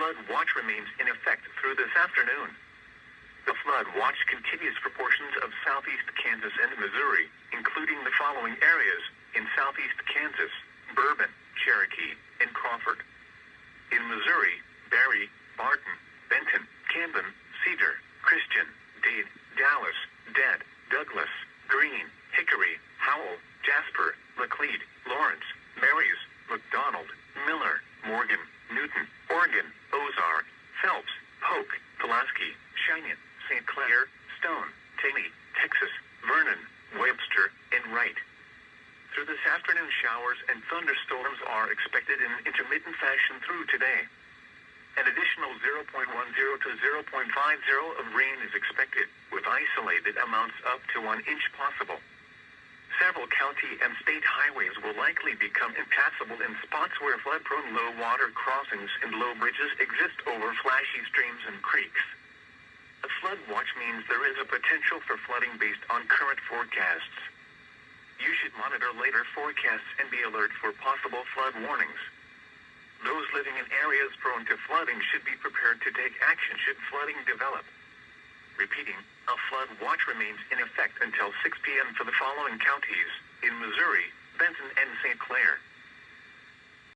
flood watch remains in effect through this afternoon. The flood watch continues for portions of southeast Kansas and Missouri, including the following areas in southeast Kansas: Bourbon, Cherokee, and Crawford. In Missouri, Barry, Barton, Benton, Camden, Cedar, Christian, Dade, Dallas, Dead, Douglas, Green, Hickory, Howell, Jasper, Laclede, Lawrence, Marys, McDonald, Miller, Morgan, Newton, Oregon, Ozark, Phelps, Polk, Pulaski, Cheyenne, St. Clair, Stone, Taney, Texas, Vernon, Webster, and Wright. Through this afternoon, showers and thunderstorms are expected in intermittent fashion through today. An additional 0.10 to 0.50 of rain is expected, with isolated amounts up to 1 inch possible. Several county and state highways will likely become impassable in spots where flood-prone low water crossings and low bridges exist over flashy streams and creeks. A flood watch means there is a potential for flooding based on current forecasts. You should monitor later forecasts and be alert for possible flood warnings. Those living in areas prone to flooding should be prepared to take action should flooding develop. Repeating, a flood watch remains in effect until 6 p.m. for the following counties: in Missouri, Benton and St. Clair,